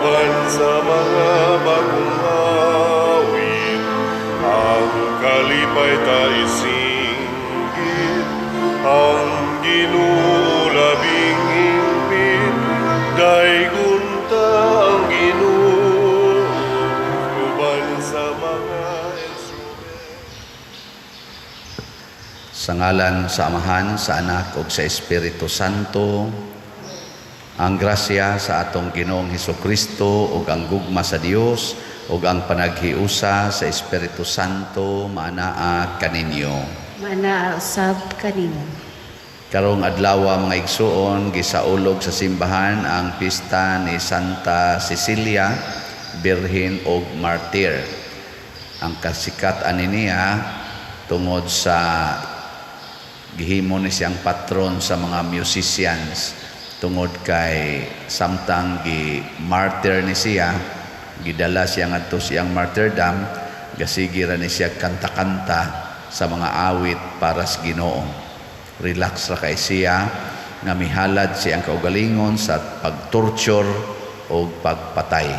uban sa mga bagong awit, ang kalipay ta isinggit, ang Ginoo labing hingpit, daygon ta ang Ginoo, uban sa mga instrument. Sa ngalan sa Amahan, sa Anak, ug sa Espiritu Santo, ang grasya sa atong Ginoong Hesukristo ug ang gugma sa Dios ug ang panaghiusa sa Espiritu Santo maanaa kaninyo. Manaa usab kanimo. Karong adlaw mga igsuon, gisaulog sa simbahan ang pista ni Santa Cecilia, Birhen ug Martir. Ang kasikat ani niya tungod sa gihimo ni siyang patron sa mga musicians, tungod kay samtang gi-martyr ni siya, gidala siya ngadto siyang martyrdom, gasigira ni siya kanta-kanta sa mga awit para sa Ginoo. Relax ra kay siya nga mihalad siyang kaugalingon sa pagtorture o pagpatay.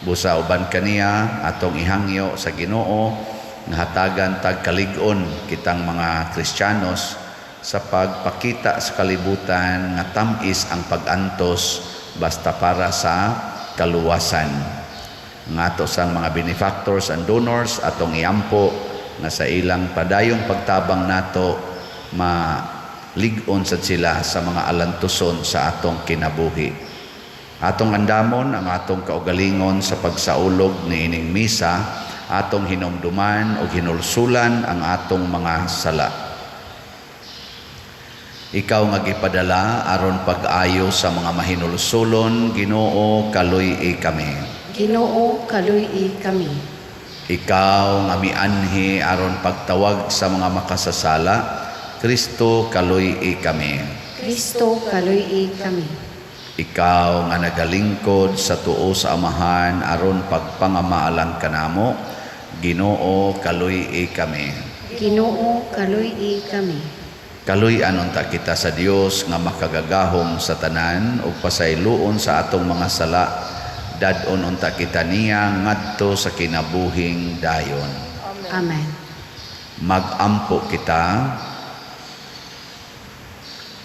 Busa uban kaniya atong ihangyo sa Ginoo nga hatagan tag kalig-on kitang mga Kristiyanos sa pagpakita sa kalibutan nga tamis ang pag-antos basta para sa kaluwasan. Ngato sang mga benefactors and donors atong iampo nga sa ilang padayong pagtabang nato malig-on sad sila sa mga alantuson sa atong kinabuhi. Atong andamon ang atong kaugalingon sa pagsaulog ni ining misa, atong hinumduman o hinulsulan ang atong mga sala. Ikaw nga gipadala aron pag-ayo sa mga mahinulsulon, Ginoo kaluy-i kami. Ginoo kaluy-i kami. Ikaw nga mianhi aron pagtawag sa mga makasasala, Kristo kaluy-i kami. Kristo kaluy-i kami. Ikaw nga nagalingkod sa tuo sa Amahan aron pagpangamaalang kanamo, Ginoo kaluy-i kami. Ginoo kaluy-i kami. Kaluy-an unta kita sa Dios nga makagagahom sa tanan ug pasayloon sa atong mga sala, dadon unta kita niya ngadto sa kinabuhing dayon. Amen. Magampo kita,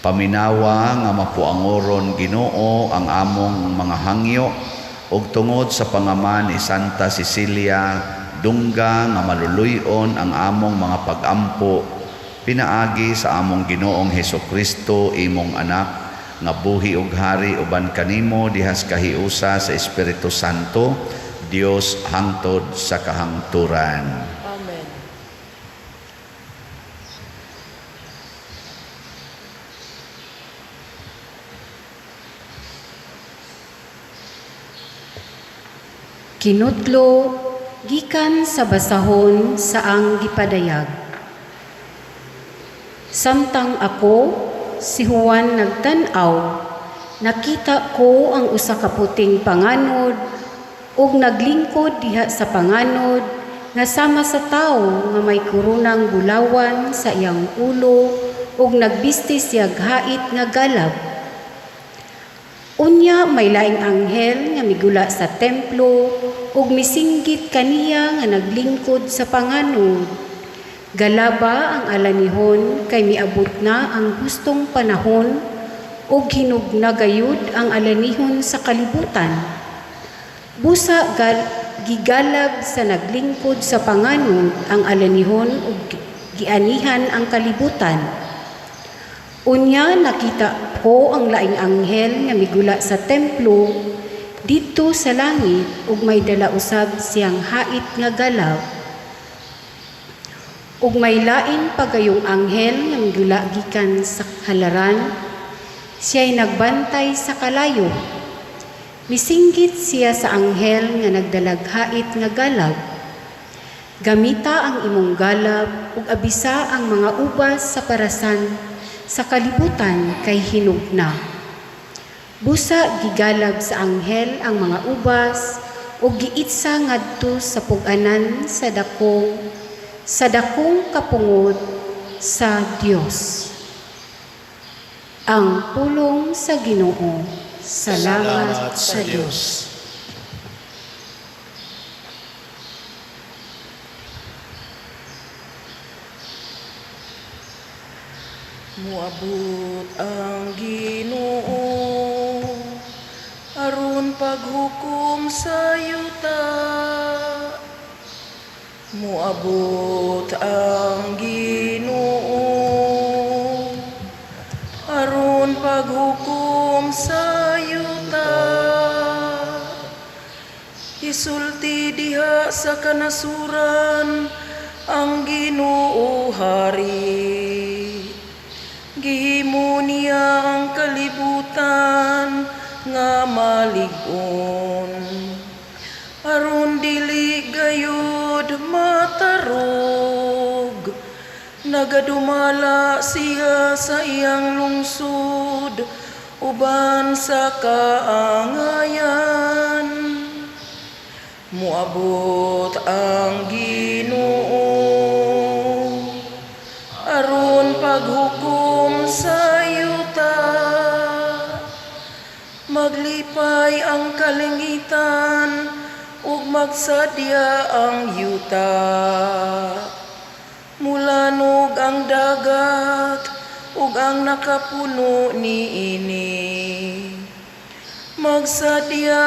paminawa nga mapuangoron Ginoo ang among mga hangyo ug tungod sa pangaman ni Santa Cecilia, dungga nga maluluyon ang among mga pag-ampo pinaagi sa among Ginoong Hesukristo, imong anak, nga buhi ug hari uban kanimo dihas kahiusa sa Espiritu Santo, Dios hangtod sa kahangturan. Amen. Kinutlo gikan sa basahon sa ang gipadayag. Samtang ako, si Juan nagtan-aw, nakita ko ang usa ka puting panganod ug naglingkod diha sa panganod nga sama sa tawo nga may kurunang bulawan sa iyang ulo ug nagbiste siyag hait nga galab. Unya may laing anghel nga migula sa templo ug misinggit kaniya nga naglingkod sa panganod. Galaba ang alanihon kay miabot na ang gustong panahon ug hinugnagayud ang alanihon sa kalibutan. Busa gigalab sa naglingkod sa panganod ang alanihon ug gianihan ang kalibutan. Unya nakita ko ang laing anghel nga migula sa templo didto sa langit ug may dala usab siyang hait nga galab. Ug may lain pagayong anghel nga migula gikan sa halaran, siya'y nagbantay sa kalayo. Misinggit siya sa anghel nga nagdalaghait nga galab. Gamita ang imong galab ug abisa ang mga ubas sa parasan sa kalibutan kay hinugna. Busa gigalab sa anghel ang mga ubas ug giitsa ngadto sa pug-anan sa dakong kapungod sa Dios. Ang pulong sa Ginoo. Salamat sa Dios. Muabot ang Ginoo aron paghukom sa yuta. Muabot ang Ginoo aron paghukom sa yuta. Isulti diha sa kanasuran ang Ginoo Hari. Gihimo niya ang kalibutan nga malig-on, aron dili gayud matarog. Nagadumala siya sa iyang lungsod uban sa kaangayan. Muabot ang Ginoo aron paghukom sa yuta. Maglipay ang kalingitan ug magsadya ang yuta. Mulanog ang dagat ug ang nakapuno niini. Magsadya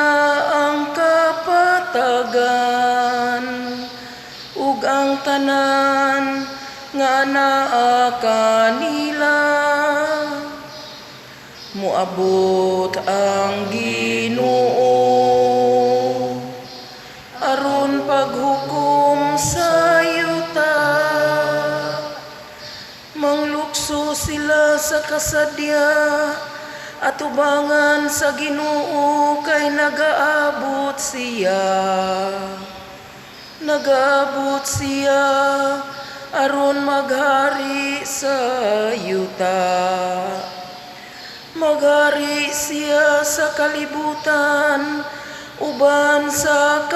ang kapatagan ug ang tanan nga naa kanila. Muabot ang Ginoo aron paghukom sa yuta. Manglukso sila sa kasadya at ubangan sa Ginoo kay nagaabot siya. Nagaabot siya aron maghari sa yuta. Maghari siya sa kalibutan uban sa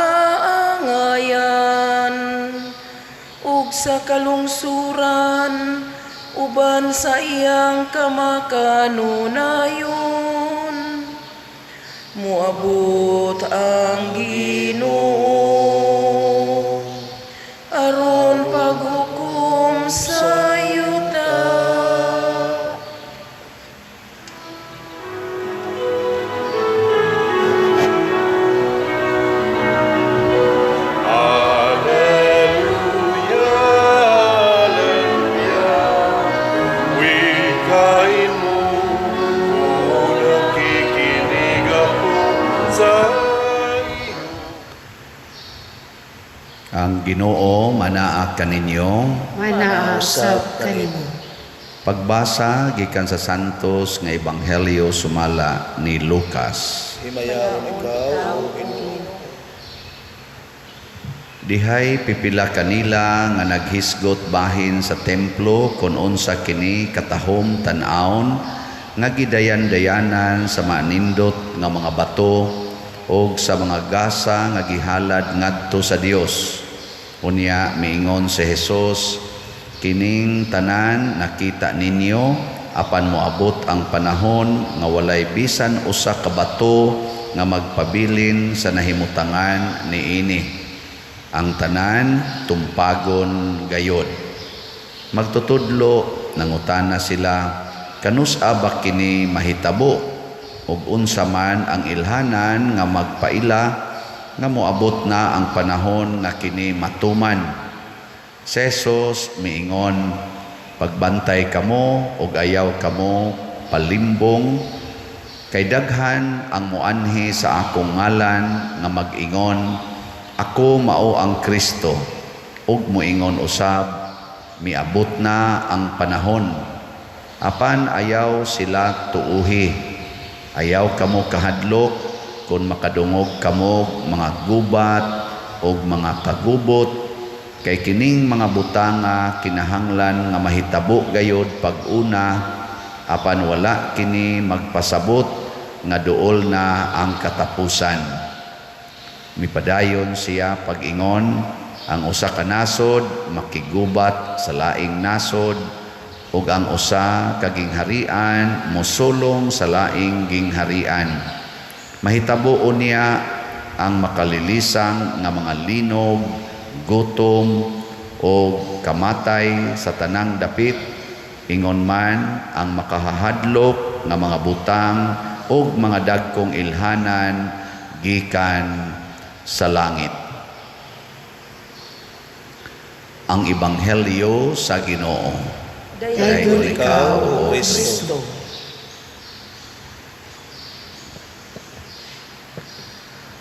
kaangayan ug sa kalungsuran uban sa iyang kamakanunayon. Muabot ang Ginoo aron paghukom sa yuta. Alleluia, alleluia. Wikain mo, o nakikinig ako sa iyo. Ang Ginoo manaa kaninyo. Manaasab kanimo. Pagbasa gikan sa Santos nga Ebanghelyo sumala ni Lucas. Himayaron ikaw, O Ginoo. Dihay pipila kanila nga naghisgot bahin sa templo kon unsa kini katahom tan-awon nga gidayan-dayanan sa manindot nga mga bato o sa mga gasa nga gihalad ngadto sa Dios. Unya miingon si Jesus, kining tanan nakita ninyo apan moabot ang panahon nga walay bisan usa ka bato nga magpabilin sa nahimutangan niini. Ang tanan tumpagon gayod. Magtutudlo nangutana sila, kanusa ba kini mahitabo ug unsa man ang ilhanan nga magpaila nga moabot na ang panahon nga kini matuman. Si Jesus miingon, pagbantay kamo ug ayaw kamo palimbong kay daghan ang moanhi sa akong ngalan nga mag-ingon, ako mao ang Kristo, ug moingon usab, miabot na ang panahon. Apan ayaw sila tuuhi. Ayaw kamo kahadlok kung makadungog kamo mga gubat o mga kagubot. Kay kining mga butanga kinahanglan nga mahitabo gayod pag-una, apan wala kini magpasabot nga duol na ang katapusan. Mipadayon siya pag-ingon, ang usa ka nasod makigubat sa laing nasod ug ang usa ka gingharian mosulong sa laing gingharian. Mahitabuon niya ang makalilisang nga mga linog, gutom o kamatay sa tanang dapit ingon man ang makahahadlok nga mga butang ug mga dagkong ilhanan gikan sa langit. Ang Ebanghelyo sa Ginoo. Dayon ikaw, O O Kristo.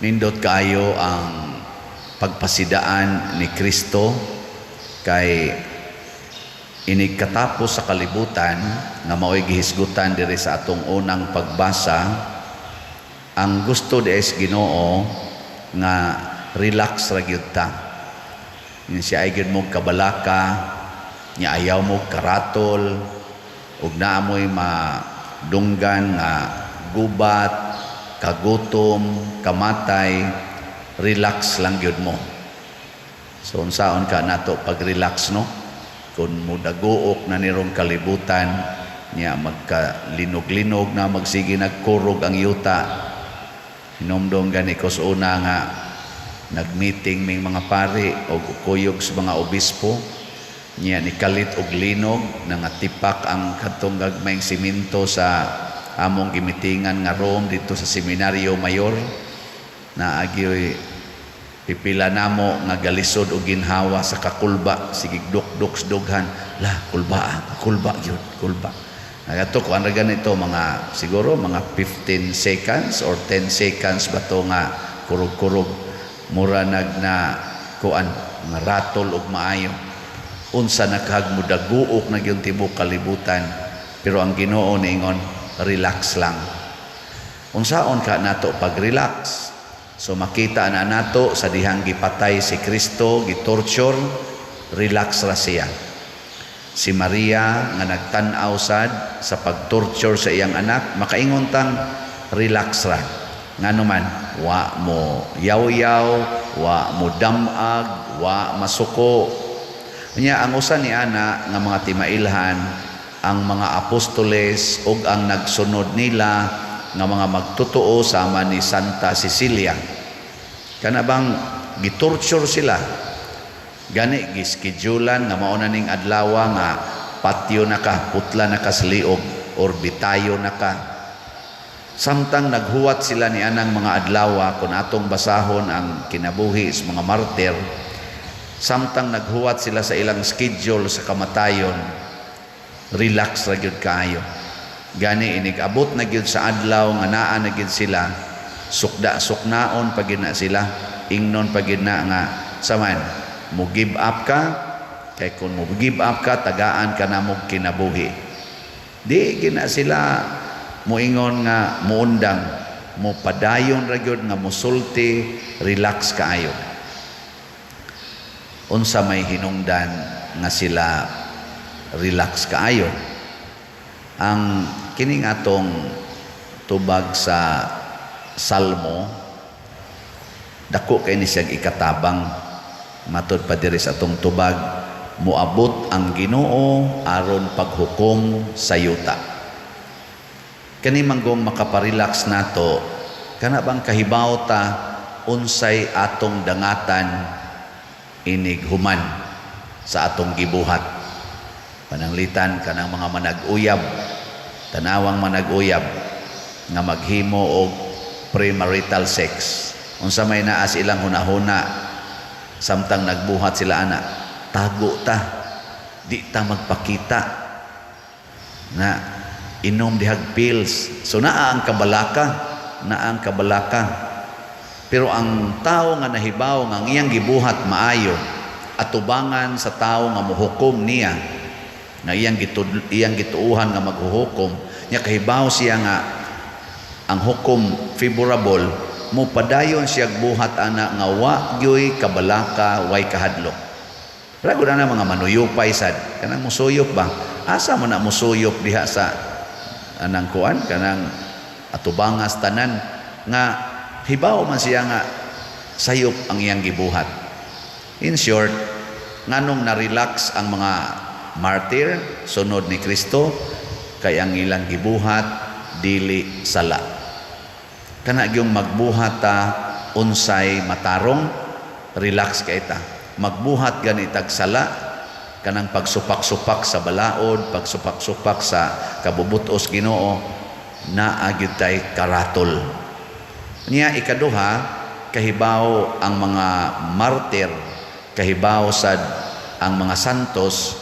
Nindot kayo ang pagpasidaan ni Kristo kay inikatapos sa kalibutan nga mao'y gihisgutan diri sa atong unang pagbasa. Ang gusto des Ginoo nga relax ra gyud ta. Siya ay gyud mo kabalaka, nya ayaw mo karatol, ug naamoy madunggan nga gubat, kagutom, kamatay, relax lang gyud mo. So unsaon ka nato pag-relax, no? Kung mudaguok na nirong kalibutan, nya magkalinog-linog na magsige nagkurog ang yuta. Hinumdum gani ko sa una nga nagmeeting may mga pari o kuyog sa mga obispo, nya nikalit og linog na nga tipak ang katong gagmayng simento sa among gimitingan nga room dito sa Seminaryo Mayor na agyoy pipila namo nga galisod og ginhawa sa kakulba, sige duk-duks-dughan la kulba yun, kulba. Nagato ko ano ganito mga siguro mga 15 seconds or 10 seconds ba to nga kurog-kurog mura na kuan nga ratol og maayo. Unsa nakagmudaguok na gyud tibok kalibutan, pero ang Ginoo niingon relax lang. Unsaon ka nato pag-relax? So makita na nato sa dihang gipatay si Kristo, gitorture, relax ra siya. Si Maria nga nagtan-aw sad sa pag-torture sa iyang anak, makaingon tang relax ra. Ngano man, wa mo yaw-yaw, wa mo damag, wa masuko. Nya ang usa ni ana nga mga timailhan, ang mga apostoles ug ang nagsunod nila nga mga magtotoo sama ni Santa Cecilia. Kana bang gitorture sila? Gani gischedulan nga mao na ning adlaw nga patio na ka, putla na ka sa liog, or bitayo na ka. Samtang naghuwat sila ni anang mga adlaw kung atong basahon ang kinabuhi sa mga martir, samtang naghuwat sila sa ilang schedule sa kamatayon, relax ra gyud kaayo. Gani inigabot na gyud sa adlaw nga naa na gyud sila, sukda-suknaon pagid na sila, ingnon pagid na nga saman mo give up ka, kay kung mo give up ka tagaan ka na mo kinabuhi. Di gina sila moingon nga muundang, mo padayon ra gyud nga musulti, relax kaayo. Unsa may hinungdan nga sila relax kaayo? Ang kining atong tubag sa Salmo, dako kay ni siyang ikatabang. Matod pa diri sa atong tubag, muabot ang Ginoo aron paghukom sa yuta. Kani manggong makaparelax nato, kana bang kahibaw ta unsay atong dangatan inig human sa atong gibuhat. Pananglitan kanang mga manag-uyab, tanawang manag-uyab nga maghimo og premarital sex. Unsa may naa silang hunahuna, samtang nagbuhat sila ana, tago ta, di ta magpakita na inom dihag pills. So naa ang kabalaka. Pero ang tao nga nahibaw nga iyang gibuhat maayo, atubangan sa tao nga muhukom niya, na iyang gituuhan nga maghuhukom, nya kahibaw siya nga ang hukom favorable, mo padayon siya buhat ana nga wa gyoy kabalaka, way kahadlok. Rago na mga manuyopay sad, kanang musuyop ba? Asa mo na musuyop diha sa anang kuan, kanang atubangas tanan nga hibaw man siya nga sayop ang iyang gibuhat. In short, nganong na-relax ang mga martir sunod ni Kristo, kay ang ilang gibuhat dili sala. Kana gyung magbuhat ta unsay matarong, relax kay ta. Magbuhat gani tag sala, kanang pagsupak-supak sa balaod, pagsupak-supak sa kabubutos Ginoo, naagyud tay karatol. Niya ikaduha, kahibaw ang mga martir, kahibaw sad ang mga santos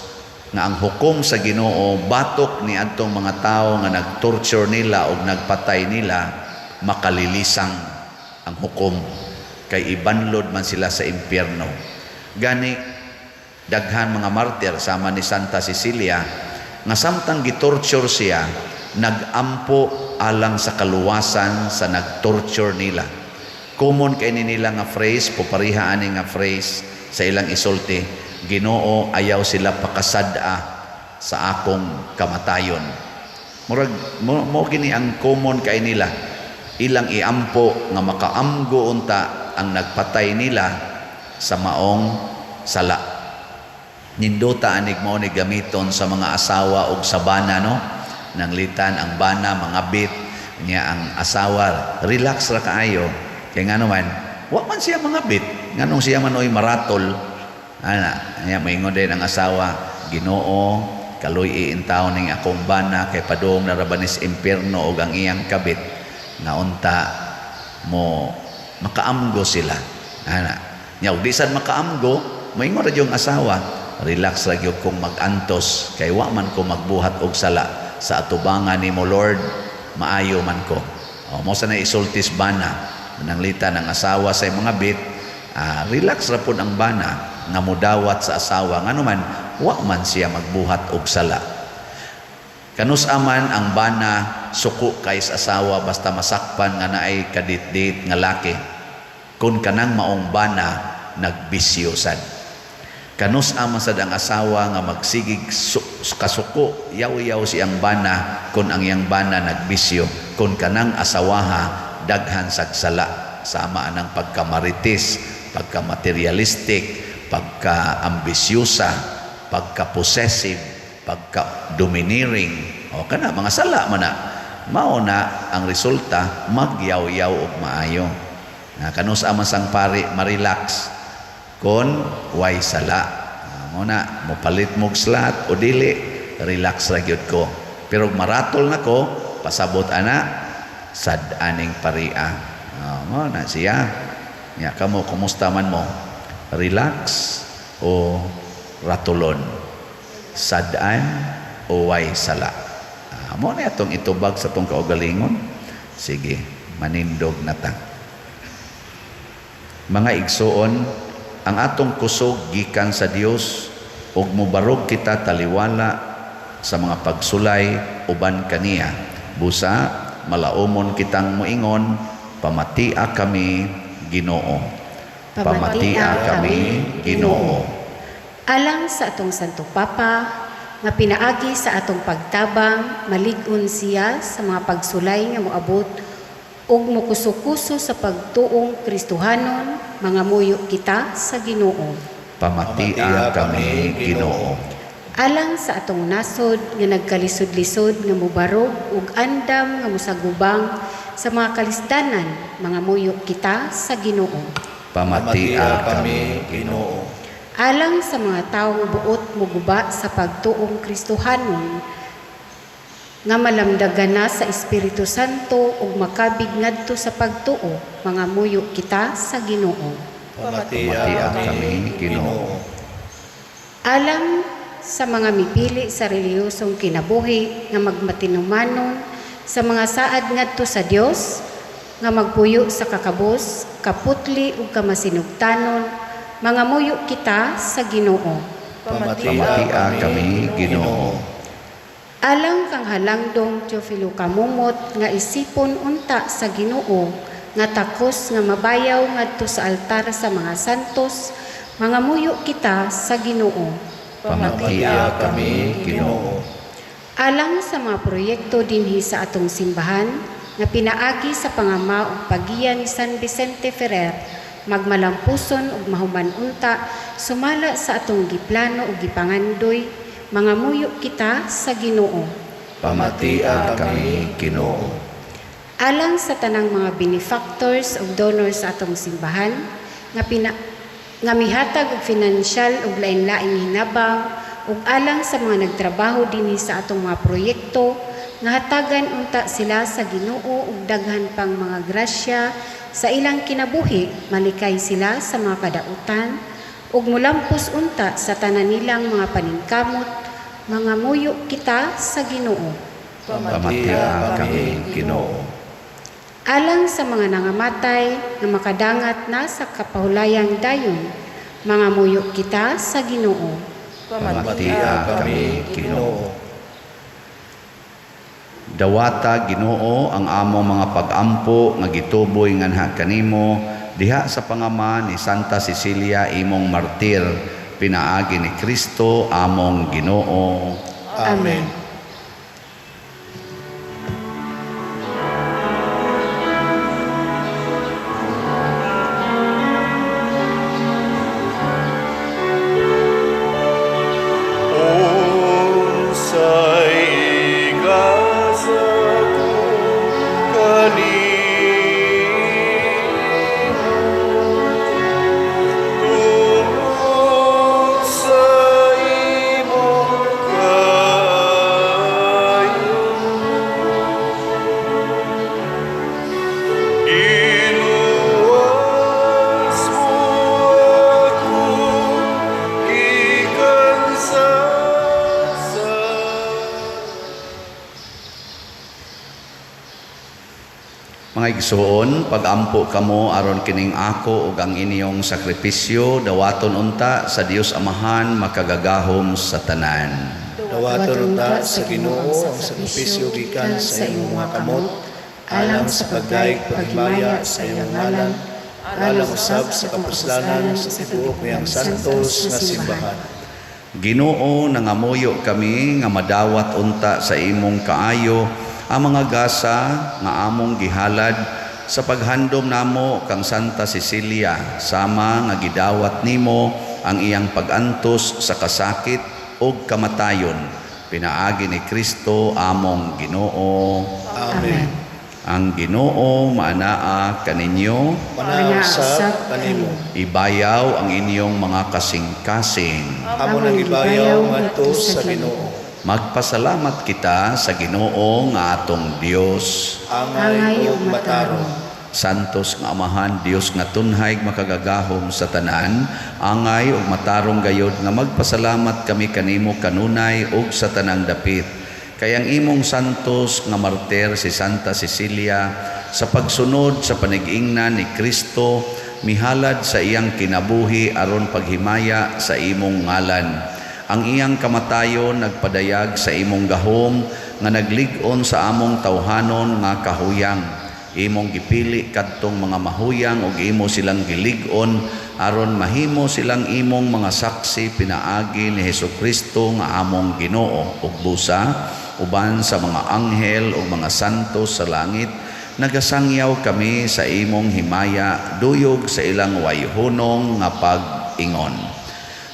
nga ang hukom sa Ginoo batok ni adtong mga tawo nga nagtorture nila o nagpatay nila, makalilisang ang hukom kay ibanlod man sila sa impyerno. Gani daghan mga martir sama ni Santa Cecilia nga samtang gitorture siya, nagampo alang sa kaluwasan sa nagtorture nila. Common kay nila nga phrase, popariha ani nga phrase sa ilang isulti, Ginoo, ayaw sila pakasada sa akong kamatayon. Murag mo gini ang common kay nila, ilang iampo nga makaamgo unta ang nagpatay nila sa maong sala. Ninduta anig mo ni gamiton sa mga asawa og sa bana, no? Nanglitan ang bana, mga bit niya ang asawa, relax ra kaayo. Kaya nga naman, wa man siya mga bit, nganong siya man oy maratol. Niya maingon din ang asawa, Ginoo, kaloy iintaw ning akong bana kay padung na rabanis impierno og ang iyang kabit nga unta mo makaamgo sila. Nya ug di sad makaamgo, maingon ra yung asawa, relax ra gyud kong magantos kay wa man ko magbuhat og sala sa atubangan nimo Lord, maayo man ko. Mo sa na isultis bana, nanglita ng asawa sa mga bit, relax ra pud ang bana nga mudawat sa asawa ngano man wa man siya magbuhat og sala. Kanus aman ang bana suko kay sa asawa basta masakpan nga naay kadit-dit nga laki, kun kanang maong bana nagbisyo sad. Kanus aman sad ang asawa nga magsigig kasuko, yaw-yaw siyang bana kun ang iyang bana nagbisyo, kun kanang asawaha daghan sagsala, sama anang pagkamaritis, pagkamaterialistic, pagka-ambisyosa, pagka-possessive, pagka-domineering, o kana mga sala man na. Mao na ang resulta, magyaw-yaw og maayo. Kanus aman sang pari marelax kon way sala. Mo na mopalit mog slat o dili, relax ra gyud ko. Pero maratol nako, pasabot ana sad aning paria. Mo na siya. Nya kamo kumusta man mo? Relax o ratulon, sadaan o way sala. Mo na itong itubag sa itong kaugalingon. Sige, manindog na ta. Mga igsoon, ang atong kusog gikan sa Dios ug mubarog kita taliwala sa mga pagsulay uban kaniya. Busa malaumon kitang muingon, pamatia kami Ginoo. Pamatia kami Ginoo. Alang sa atong Santo Papa, nga pinaagi sa atong pagtabang, malig-on siya sa mga pagsulay nga moabot, ug mukuso-kuso sa pagtuong Kristohanon, mga muyo kita sa Ginoo. Pamatia kami Ginoo. Alang sa atong nasod nga nagkalisod-lisod nga mubarog ug andam nga musagubang sa mga kalisdanan, mga muyo kita sa Ginoo. Pamatia kami Ginoo. Alang sa mga taong buot muguba sa pagtuong Kristohanon, nga malamdagan na sa Espiritu Santo ug makabig ngadto sa pagtuo, mga muyo kita sa Ginoo. Pamatia kami Ginoo. Alang sa mga mipili sa relihiyosong kinabuhi nga magmatinumanon sa mga saad ngadto sa Dios, nga magpuyo sa kakabos, kaputli ug kamasinugtanon, mga muyo kita sa Ginoo. Pamatia kami Ginoo. Alang kang halangdong Teofilo kamumot nga isipon unta sa Ginoo, nga takos nga mabayaw ngadto sa altar sa mga santos, mga muyo kita sa Ginoo. Pamatia kami Ginoo. Alang sa mga proyekto dinhi sa atong simbahan, nga pinaagi sa pangama ug pagiya ni San Vicente Ferrer, magmalampuson ug mahuman unta, sumala sa atong giplano ug gipangandoy, mga muyo kita sa Ginoo. Pamatia kami Ginoo. Alang sa tanang mga benefactors ug donors sa atong simbahan, nga mihatag og financial ug lain-laing hinabang ug alang sa mga nagtrabaho dinhi sa atong mga proyekto nga hatagan unta sila sa Ginoo ug daghan pang mga grasya sa ilang kinabuhi, malikay sila sa mga kadautan ug mulampos unta sa tanan nilang mga paningkamot, mga muyo kita sa Ginoo. Pamatia kami, Ginoo. Alang sa mga nangamatay nga makadangat na sa kapahulayang dayon, mga muyo kita sa Ginoo. Pamatia kami, Ginoo. Dawata, Ginoo, ang among mga pag-ampo nga gituboy nganha kanimo diha sa pangama ni Santa Cecilia imong martir, pinaagi ni Kristo among Ginoo. Amen. Unsay igasa ko kanimo, tungod sa imong kayo. Iluwas mo ako gikan sa Mga igsoon, pag-ampo kamo aron kining ako ug ang inyong sakripisyo dawaton unta sa Dios Amahan makagagahom sa tanan. Dawaton unta sa Ginoo ang sakripisyo gikan sa imong mga kamot, alang sa pagdaig paghimaya sa iyong ngalan, alang usab sa kapuslanan sa tibuok niyang santos nga simbahan. Ginoo, nangamuyo kami nga madawat unta sa imong kaayo ang mga gasa nga among gihalad sa paghandom namo kang Santa Cecilia, sama nga gidawat nimo ang iyang pag-antos sa kasakit ug kamatayon, pinaagi ni Kristo among Ginoo. Amen. Ang Ginoo maanaa kaninyo, Manausap kanimo. ibayaw ang inyong mga kasing-kasing. Amo nang ibayaw ngadto sa Ginoo. Magpasalamat kita sa Ginoo nga atong Dios. Angay ug matarong. Santos nga Amahan, Dios nga tunhay makagagahom sa tanan, angay ug matarong gayod nga magpasalamat kami kanimo kanunay ug sa tanang dapit. Kay ang imong santos nga martir si Santa Cecilia sa pagsunod sa panig-ingnan ni Kristo mihalad sa iyang kinabuhi aron paghimaya sa imong ngalan. Ang iyang kamatayon nagpadayag sa imong gahom nga naglig-on sa among tawhanon nga kahuyang. Imong gipili kadtong mga mahuyang ug imo silang gilig-on aron mahimo silang imong mga saksi pinaagi ni Hesukristo nga among Ginoo ug busa uban sa mga anghel ug mga santos sa langit. Nagasangyaw kami sa imong himaya duyog sa ilang wayhunong nga pag-ingon.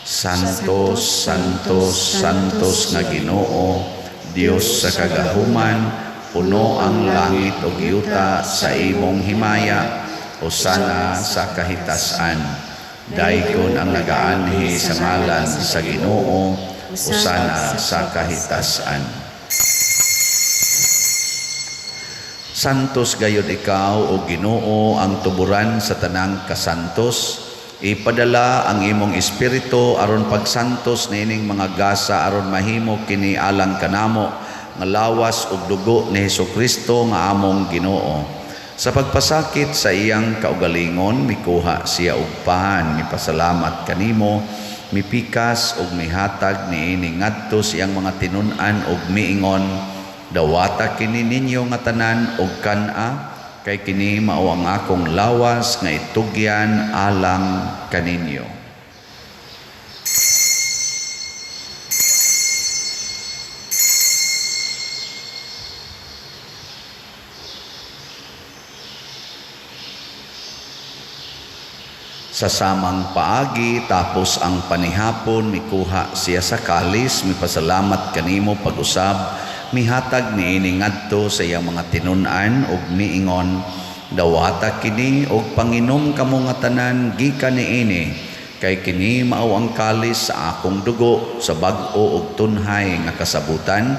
Santos, Santos, Santos nga Ginoo, Dios sa kagahuman, puno ang langit ug yuta sa imong himaya, hosana sa kahitasan. Daykon ang nagaanhi sa ngalan sa Ginoo, hosana sa kahitasan. Santos gayud ikaw o Ginoo ang tuburan sa tanang kasantos. Ipadala ang imong espiritu aron pagsantos niining mga gasa aron mahimo kini alang kanamo nga lawas ug dugo ni Hesukristo nga among Ginoo. Sa pagpasakit sa iyang kaugalingon mikuha siya og pahan, mipasalamat kanimo, mipikas ug mihatag niini ngadto siyang mga tinun-an ug miingon, dawata kini ninyo nga tanan og kan-a kay kini mao ang akong lawas nga itugyan alang kaninyo. Sa samang paagi tapos ang panihapon mikuha siya sa kalis, mipasalamat kanimo pag-usab, mihatag niini ngadto sa iyang mga tinun-an ug miingon, dawata kini og panginom kamo nga tanan gikan niini kay kini mao ang kalis sa akong dugo sa bag-o ug tunhay nga kasabutan,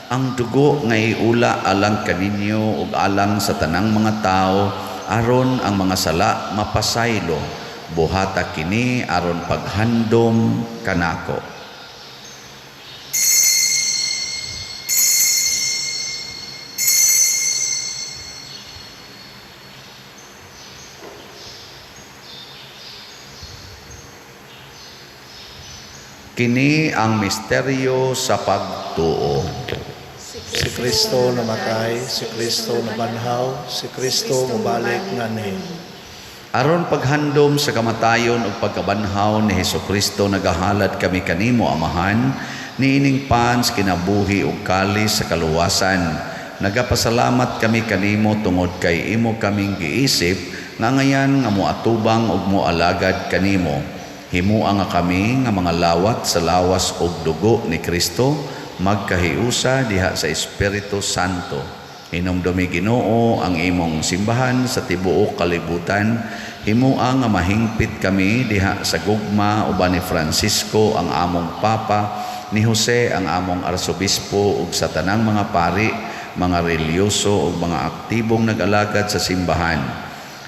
ang dugo nga iula alang kaninyo ug alang sa tanang mga tao aron ang mga sala mapasaylo. Buhata kini aron paghandom kanako. Kini ang misteryo sa pagtuo. Si Kristo namatay, si Kristo nabanhaw, si Kristo mabalik nganhi. Aron paghandom sa kamatayon ug pagkabanhaw ni Hesukristo nagahalad kami kanimo Amahan, niining pans kinabuhi ug kalis sa kaluwasan. Nagapasalamat kami kanimo tungod kay imo kaming giisip nga ngayan nga moatubang ug moalagad kanimo. Himua nga kami nga mga lawat sa lawas ug dugo ni Kristo magkahiusa diha sa Espiritu Santo. Hinumdumi Ginoo ang imong simbahan sa tibuok kalibutan. Himua nga mahingpit kami diha sa gugma uban ni Francisco ang among Papa, ni Jose ang among Arsobispo ug sa tanang mga pari, mga relyoso ug mga aktibong nag-alagad sa simbahan.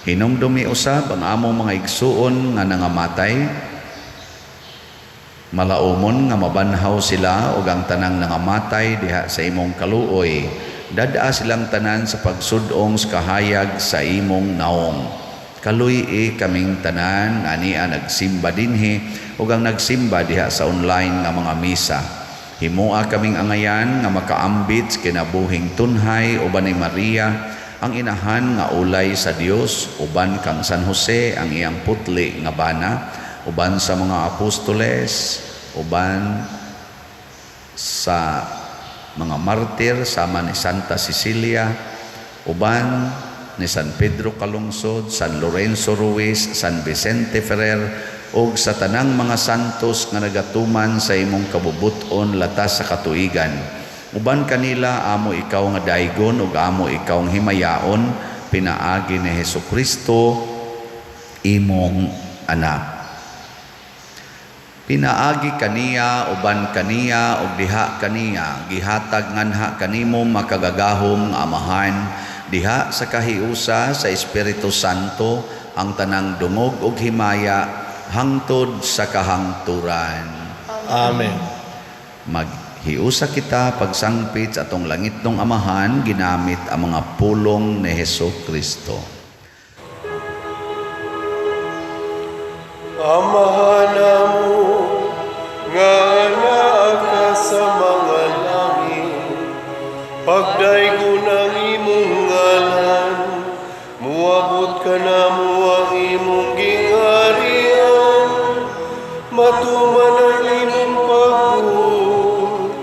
Hinumdumi usab ang among mga igsuon nga nangamatay. Malaumon nga mabanhaw sila ug ang tanang nangamatay diha sa imong kaluoy. Dada silang tanan sa pagsudong sa kahayag sa imong naong. Kaluy kaming tanan ania nagsimba dinhi ug ang nagsimba diha sa online nga mga misa. Himua kaming angayan nga makaambit kinabuhing tunhay uban ni Maria ang inahan nga ulay sa Dios, uban kang San Jose ang iyang putli nga bana, uban sa mga apostoles, uban sa mga martir sama ni Santa Cecilia, uban ni San Pedro Calungsod, San Lorenzo Ruiz, San Vicente Ferrer ug sa tanang mga santos nga nagatuman sa imong kabubuton latas sa katuigan. Uban kanila amo ikaw nga daygon ug amo ikaw nga himayaon, pinaagi ni Hesukristo imong anak. Pinaagi kaniya uban kaniya ug diha kaniya gihatag nganha kanimo makagagahom nga Amahan diha sa kahiusa sa Espiritu Santo ang tanang dungog ug himaya hangtod sa kahangturan. Amen. Maghiusa kita pagsangpit sa atong langitnong Amahan ginamit ang mga pulong ni Hesukristo. Amahan mo nga naa ka sa mga langit, pagdaygo ng imong ngalan, muabot ka na mo ang imong gingharian, matuman ang imong pagbuot,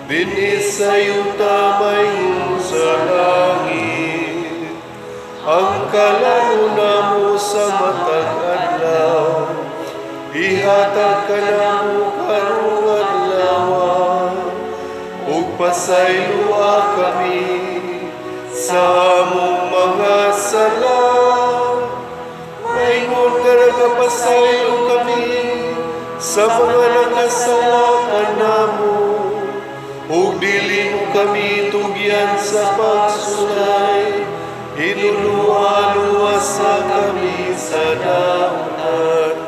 binis sa'yo tamay sa langit, ang kalanguna mo sa matag adlaw, ihatag ka na mo karong adlaw, ug pasaylua kami sa among mga sala. Maingon ka nagapasaylo kami sa mga nakasala ka namo, ug dili mo kami tugyan sa pagsulay, hinuluwa-luwasa kami sa dautan.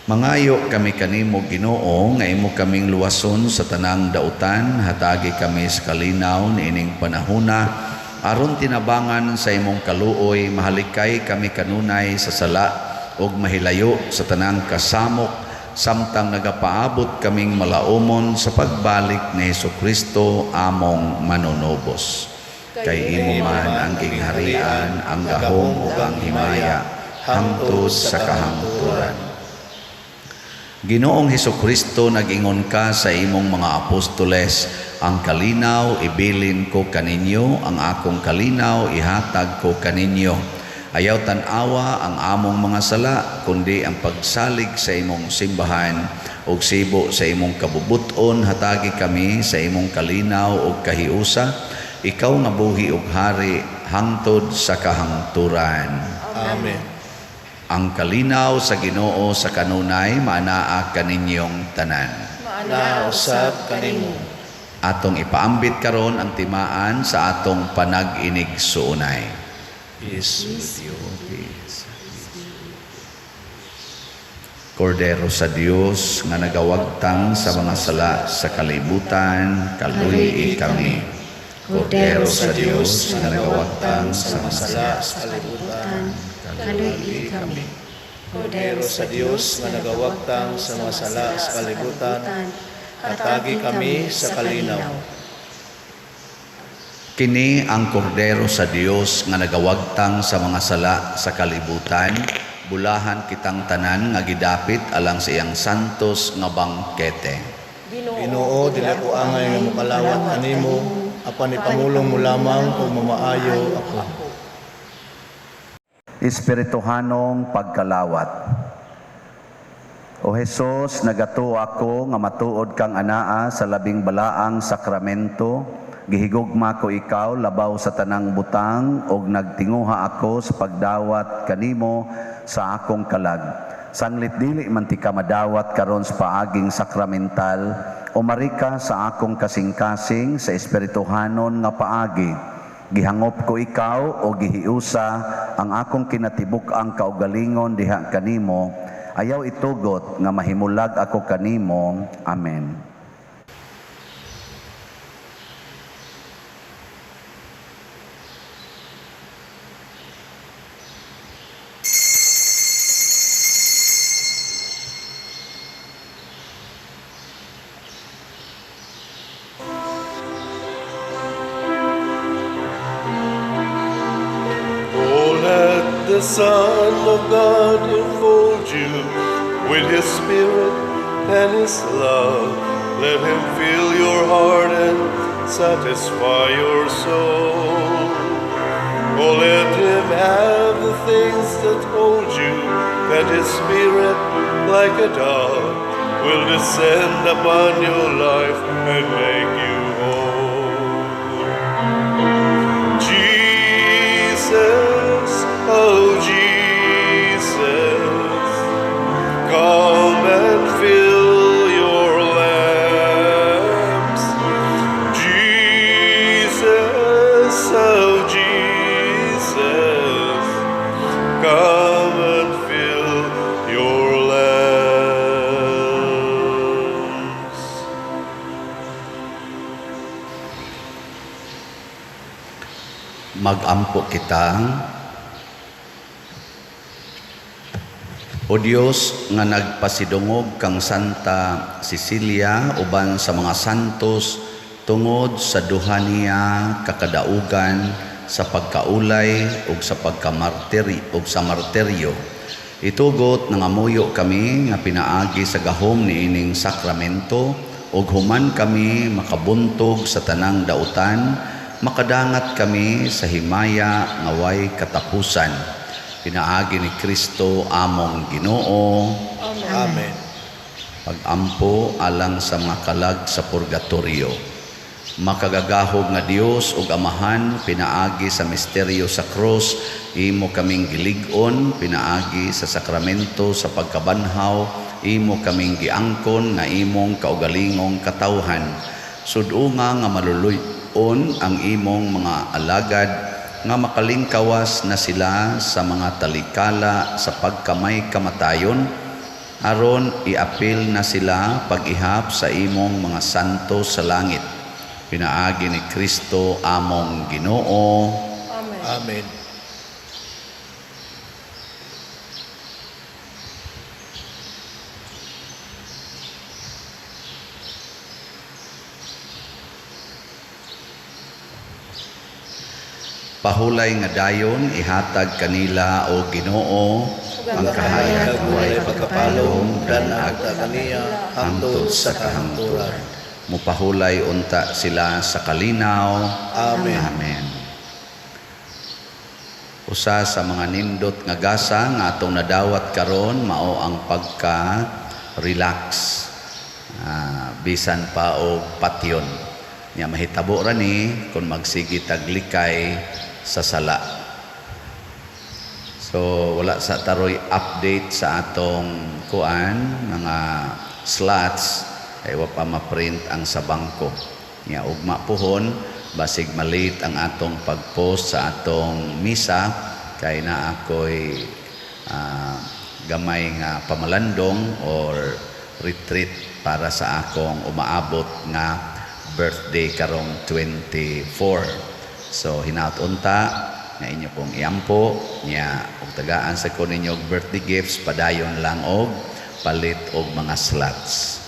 Mangayo kami kanimo Ginoo nga imo kaming luwason sa tanang dautan, hatagi kami sa kalinaw niining panahuna aron tinabangan sa imong kaluoy, mahalikay kami kanunay sa sala ug mahilayo sa tanang kasamok samtang nagapaabot kaming malaumon sa pagbalik ni Hesukristo among manunobos. Kay imo man ang kingharian, ang gahom ug ang himaya hangtod sa kahangturan. Ginoong Hesukristo, nag-ingon ka sa imong mga apostoles, ang kalinaw ibilin ko kaninyo, ang akong kalinaw ihatag ko kaninyo. Ayaw tan-awa ang among mga sala, kundi ang pagsalig sa imong simbahan, ug sibo sa imong kabubuton, hatagi kami sa imong kalinaw ug kahiusa, ikaw nga buhi ug hari, hangtod sa kahangturan. Amen. Ang kalinaw sa Ginoo sa kanunay maanaa kaninyong tanan. Na usab kanimo. Atong ipaambit karon ang timaan sa atong panag-inig suunay. Peace with you. Kordero sa Dios nga nagawagtang sa mga sala sa kalibutan, kaluy kami. Kordero sa Dios nga nagawagtang sa mga sala Sa kalibutan, kaluy kami. Kordero sa Dios nga nagawagtang sa mga sala sa kalibutan, atagi kami sa kalinaw. Kini ang kordero sa Dios nga nagawagtang sa mga sala sa kalibutan, bulahan kitang tanan nga gidapit alang sa iyang santos nga bangkete. Ginoo, dili ko angay nga mokalawat kanimo, apan ipamulong mo lamang kung mamaayo ako. Espirituhanong pagkalawat. O Jesus, nagato ako nga matuod kang anaa sa labing balaang sakramento, gihigugma ko ikaw labaw sa tanang butang ug nagtinguha ako sa pagdawat kanimo sa akong kalag. Sanglit dili man ti ka madawat karon sa paaging sakramental, umari ka sa akong kasing-kasing sa espirituhanon nga paagi. Gihangop ko ikaw o gihiusa ang akong kinatibuk-ang kaugalingon diha kanimo. Ayaw itugot nga mahimulag ako kanimo. Amen. Oh, let the Son of God enfold you with His Spirit and His love. Let Him fill your heart and satisfy your soul. Oh, let Him have the things that hold you, that His Spirit, like a dove, will descend upon your life and make you whole. Jesus, oh Jesus, come and fill your lamps. Jesus, oh Jesus, come and fill your lamps. Magampo kita. O Dios nga nagpasidungog kang Santa Cecilia uban sa mga santos tungod sa duha niya kakadaugan sa pagkaulay ug sa pagkamartiri ug sa martiryo. Itugot nangamuyo kami nga pinaagi sa gahom niining sakramento ug human kami makabuntog sa tanang dautan, makadangat kami sa himaya nga way katapusan. Pinaagi ni Kristo among Ginoo. Amen. Pag-ampo alang sa mga kalag sa purgatorio. Makagagahog nga Dios ug Amahan, pinaagi sa misteryo sa krus, imo kaming gilig-on, pinaagi sa sakramento sa pagkabanhaw, imo kaming giangkon nga imong kaugalingong katawhan. Sudunga nga maluluy-on ang imong mga alagad, nga makalingkawas na sila sa mga talikala sa pagkamay kamatayon, aron iapil na sila pag-ihap sa imong mga santo sa langit. Pinaagi ni Kristo among Ginoo. Amen. Pahulay nga dayon ihatag kanila o Ginoo ang kahayag Walay pagkapalong dan agta kaniya hangtod sa kahangturan. Mupahulay unta sila sa kalinaw. Amen. Amen. Usa sa mga nindot nga gasa nga atong nadawat karon mao ang pagka-relax. Bisan pa og patyon. Nya mahitabo ra ni kung magsigi taglikay sa sala. So wala sa taroy update sa atong kuan mga slots ay wa pa ma-print ang sa bangko. Nya ugma puhon basig malit ang atong pag-post sa atong misa kay na ako'y gamay nga pamalandong or retreat para sa akong umaabot nga birthday karong 24. So hinaut unta nga inyo pong iampo nya og tagaan sa ko ninyo birthday gifts padayon lang og palit og mga slots.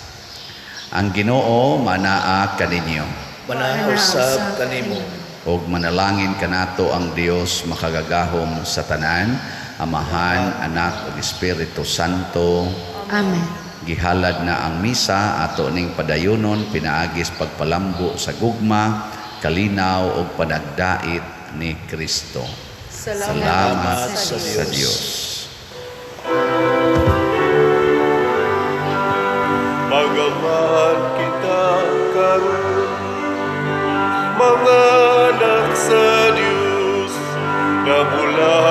Ang Ginoo manaa kaninyo. Manausab kanimo. Og manalangin kanato ang Dios makagagahom sa tanan, Amahan, Anak ug Espiritu Santo. Amen. Gihalad na ang misa ato ning padayonon pinaagis pagpalambo sa gugma, kalinaw ug panagdait ni Kristo. Salamat sa Dios. Magamahan kita karon, mga anak sa Diyos, na mula